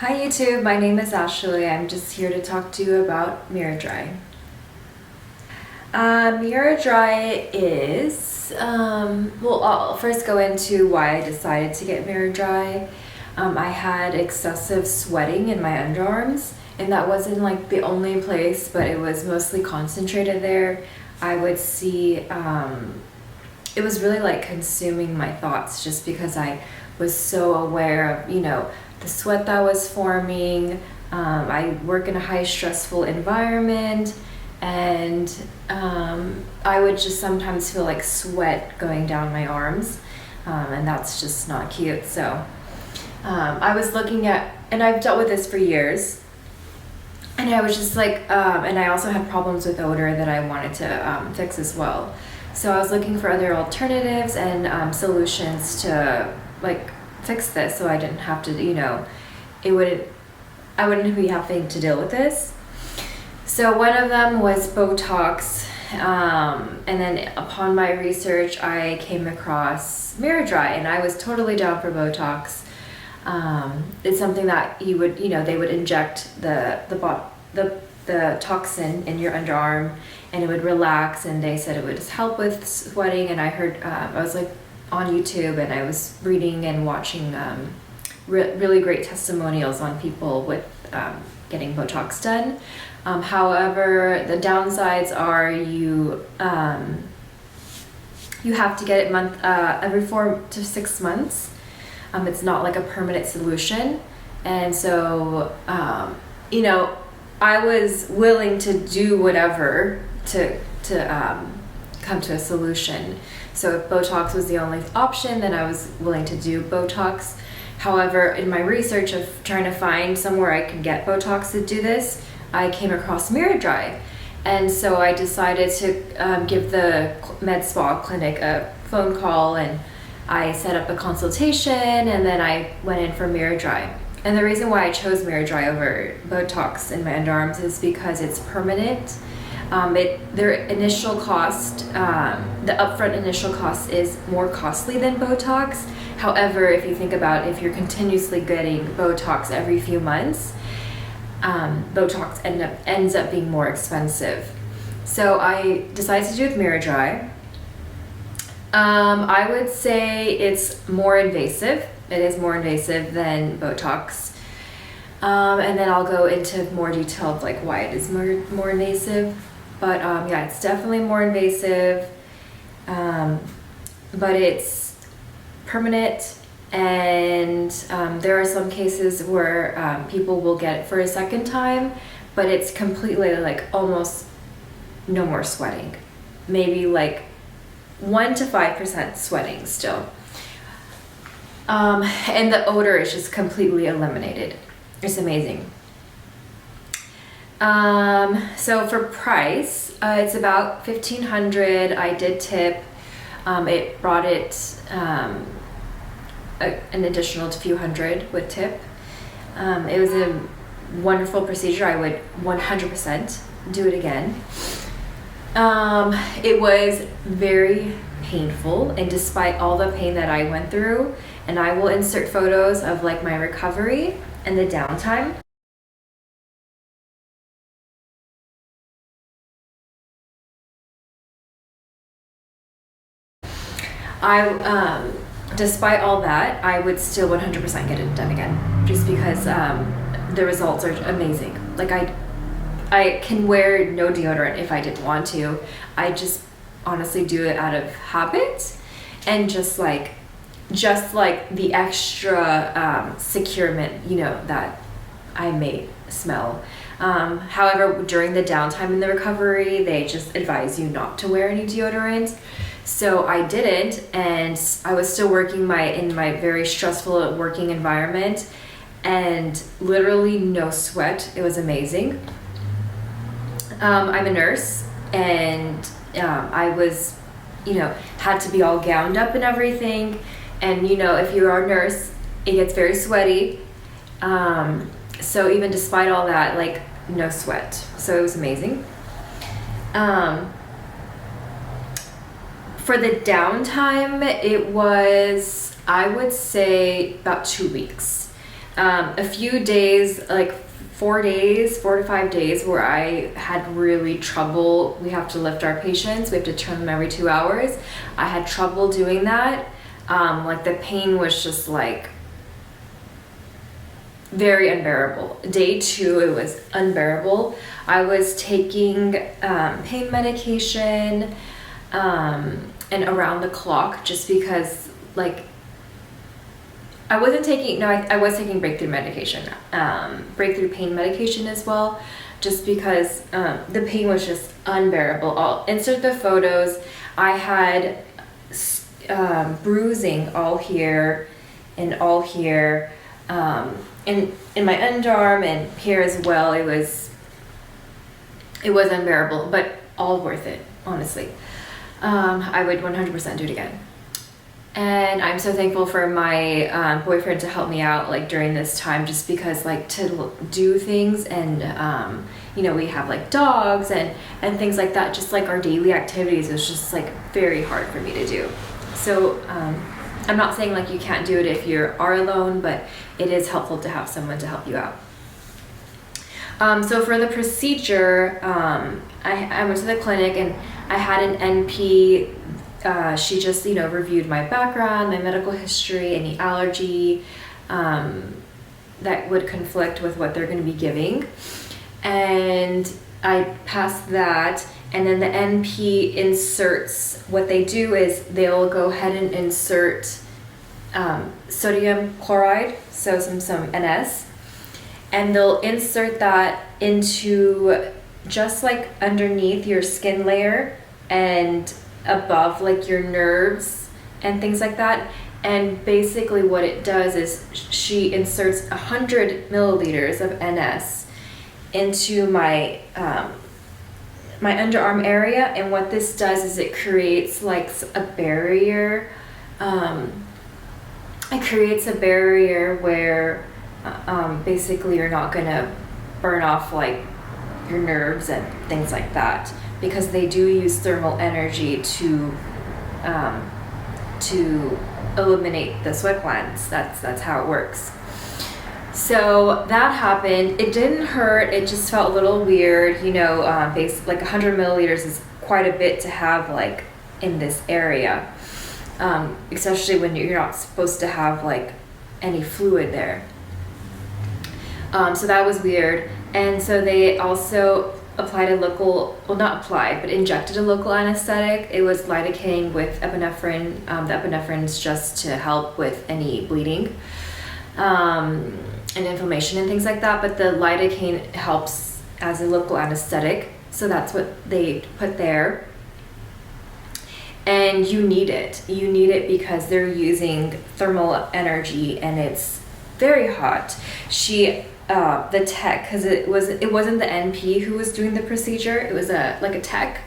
Hi YouTube, my name is Ashley. I'm just here to talk to you about miraDry. miraDry is, well, I'll first go into why I decided to get miraDry. I had excessive sweating in my underarms, and that wasn't like the only place, but it was mostly concentrated there. I would see, it was really like consuming my thoughts just because I was so aware of, the sweat that was forming. I work in a high stressful environment, and I would just sometimes feel like sweat going down my arms, and that's just not cute. So I was looking at, and I've dealt with this for years, and I was just like, and I also had problems with odor that I wanted to fix as well. So I was looking for other alternatives and solutions to like fix this, so I didn't have to, I wouldn't be having to deal with this. So one of them was botox, and then upon my research I came across miraDry, and I was totally down for botox. It's something that you would, they would inject the toxin in your underarm, and it would relax, and they said it would help with sweating. And I heard, I was like on YouTube, and I was reading and watching really great testimonials on people with getting botox done. However, the downsides are you have to get it every 4 to 6 months. It's not like a permanent solution, and so I was willing to do whatever to come to a solution. So if botox was the only option, then I was willing to do botox. However, in my research of trying to find somewhere I could get botox to do this, I came across miraDry. And so I decided to give the med spa clinic a phone call, and I set up a consultation, and then I went in for miraDry. And the reason why I chose miraDry over botox in my underarms is because it's permanent. Their initial cost, the upfront initial cost is more costly than botox. However, if you think about if you're continuously getting botox every few months, botox ends up being more expensive. So I decided to do it with miraDry. I would say it's more invasive. It is more invasive than botox. And then I'll go into more detail of like why it is more invasive. But yeah, it's definitely more invasive, but it's permanent, and there are some cases where people will get it for a second time, but it's completely like almost no more sweating, maybe like 1 to 5% sweating still, and the odor is just completely eliminated. It's amazing. So for price, it's about $1,500. I did tip. It brought it an additional few hundred with tip. It was a wonderful procedure. I would 100% do it again. It was very painful, and despite all the pain that I went through, and I will insert photos of like my recovery and the downtime. Despite all that, I would still 100% get it done again, just because the results are amazing. Like I can wear no deodorant if I didn't want to. I just honestly do it out of habit, and just like the extra securement, that I may smell. However, during the downtime in the recovery, they just advise you not to wear any deodorant. So I didn't, and I was still working in my very stressful working environment, and literally no sweat. It was amazing. I'm a nurse, and I was, had to be all gowned up and everything. And if you are a nurse, it gets very sweaty. So even despite all that, like no sweat. So it was amazing. For the downtime, it was, I would say, about 2 weeks. A few days, like 4 to 5 days, where I had really trouble. We have to lift our patients, we have to turn them every 2 hours. I had trouble doing that. Like the pain was just like very unbearable. Day 2, it was unbearable. I was taking pain medication and around the clock, just because like I wasn't taking, no, I was taking breakthrough medication, breakthrough pain medication as well, just because the pain was just unbearable. I'll insert the photos. I had bruising all here and all here, in my underarm and here as well. It was unbearable, but all worth it, honestly. I would 100% do it again. And I'm so thankful for my boyfriend to help me out like during this time, just because like to do things and you know, we have like dogs and things like that, just like our daily activities was just like very hard for me to do. So I'm not saying like you can't do it if you are alone, but it is helpful to have someone to help you out. So for the procedure, I went to the clinic and I had an NP. She just, you know, reviewed my background, my medical history, any allergy that would conflict with what they're going to be giving. And I passed that. And then the NP inserts, what they do is they'll go ahead and insert sodium chloride, so some NS. And they'll insert that into just like underneath your skin layer and above like your nerves and things like that. And basically what it does is she inserts 100 milliliters of NS into my my underarm area. And what this does is it creates like a barrier. It creates a barrier where basically you're not gonna burn off like your nerves and things like that, because they do use thermal energy to eliminate the sweat glands. That's how it works. So that happened. It didn't hurt. It just felt a little weird, you know. Like 100 milliliters is quite a bit to have like in this area, especially when you're not supposed to have like any fluid there. So that was weird. And so they also applied a local, well, not applied, but injected a local anesthetic. It was lidocaine with epinephrine. The epinephrine's just to help with any bleeding and inflammation and things like that. But the lidocaine helps as a local anesthetic. So that's what they put there. And you need it. You need it because they're using thermal energy and it's very hot. The tech, because it wasn't the NP who was doing the procedure, it was like a tech,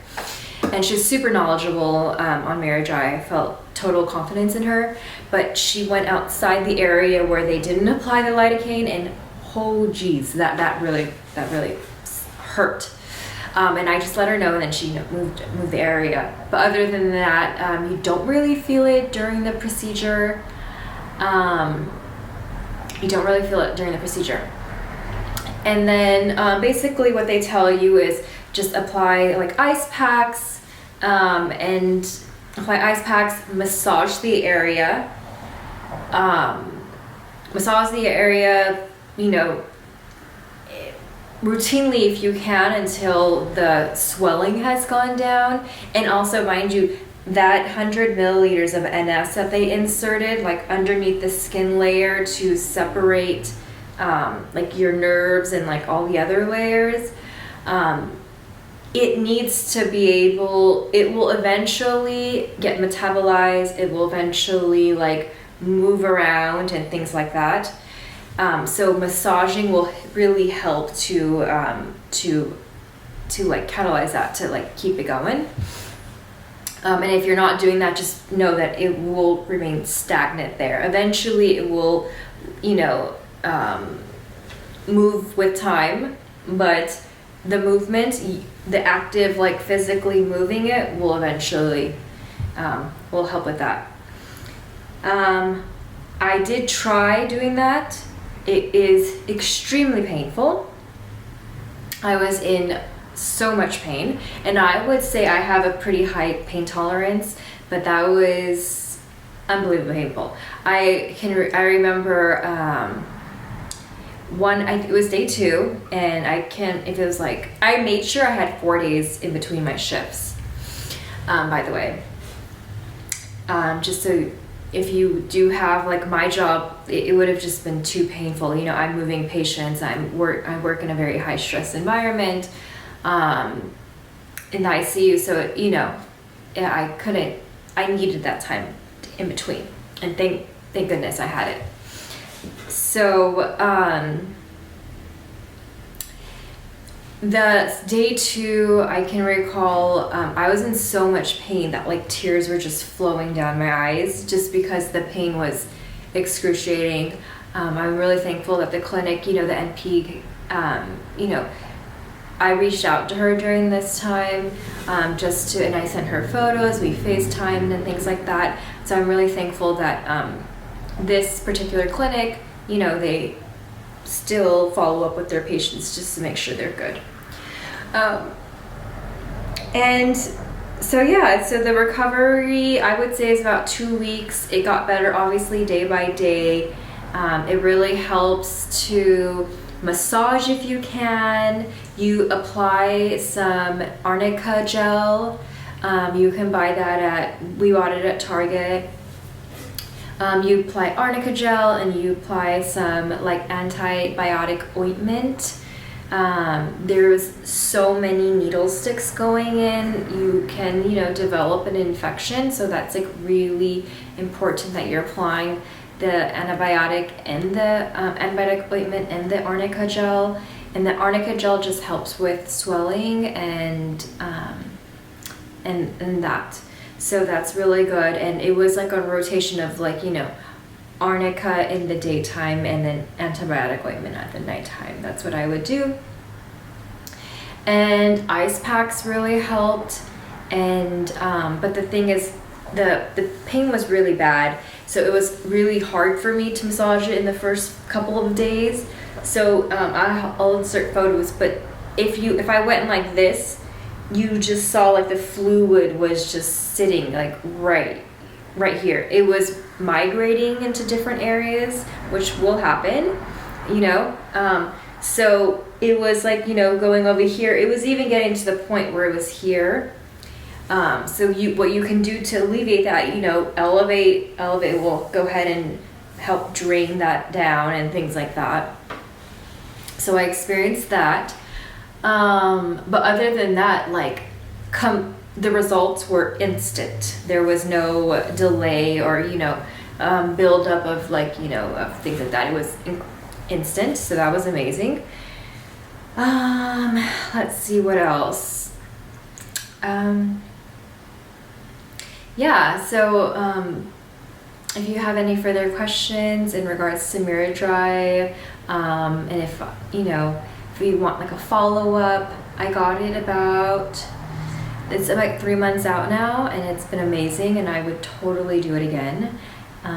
and she's super knowledgeable on miraDry. I felt total confidence in her, but she went outside the area where they didn't apply the lidocaine, and oh geez, that really hurt. And I just let her know, and then she moved the area. But other than that, you don't really feel it during the procedure. And then basically what they tell you is just apply like ice packs, massage the area, you know, routinely if you can until the swelling has gone down. And also, mind you, that 100 milliliters of NS that they inserted like underneath the skin layer to separate like your nerves and like all the other layers, it needs to be able, it will eventually get metabolized, it will eventually like move around and things like that. So massaging will really help to like catalyze that, to like keep it going. And if you're not doing that, just know that it will remain stagnant there. Eventually it will, you know, move with time, but the movement, the active, like physically moving it, will eventually will help with that. I did try doing that, it is extremely painful. I was in so much pain, and I would say I have a pretty high pain tolerance, but that was unbelievably painful. I remember it was day 2, and I made sure I had 4 days in between my shifts, by the way. Just so if you do have, like my job, it would have just been too painful. You know, I'm moving patients, I work in a very high stress environment, in the ICU, so, you know, I needed that time in between, and thank goodness I had it. So, the day 2, I can recall, I was in so much pain that like tears were just flowing down my eyes, just because the pain was excruciating. I'm really thankful that the clinic, you know, the NP, you know, I reached out to her during this time, and I sent her photos, we FaceTimed and things like that. So I'm really thankful that this particular clinic, you know, they still follow up with their patients just to make sure they're good. And so yeah, so the recovery, I would say, is about 2 weeks. It got better, obviously, day by day. It really helps to massage if you can. You apply some arnica gel. You can buy that we bought it at Target. You apply arnica gel, and you apply some like antibiotic ointment. There's so many needle sticks going in, you can, you know, develop an infection. So that's like really important that you're applying the antibiotic and the antibiotic ointment and the arnica gel. And the arnica gel just helps with swelling and that. So that's really good. And it was like a rotation of, like, you know, arnica in the daytime and then antibiotic ointment at the nighttime. That's what I would do. And ice packs really helped. And but the thing is, the pain was really bad, so it was really hard for me to massage it in the first couple of days. So I'll insert photos, but if I went like this, you just saw like the fluid was just sitting like right here. It was migrating into different areas, which will happen, you know. So it was like, you know, going over here. It was even getting to the point where it was here. So what you can do to alleviate that, you know, elevate will go ahead and help drain that down and things like that. So I experienced that. But other than that, like, the results were instant. There was no delay or, you know, buildup of, like, you know, of things like that. It was instant, so that was amazing. Let's see what else. Yeah, so if you have any further questions in regards to miraDry, and if, you know, if you want like a follow-up, I got it it's about 3 months out now, and it's been amazing, and I would totally do it again.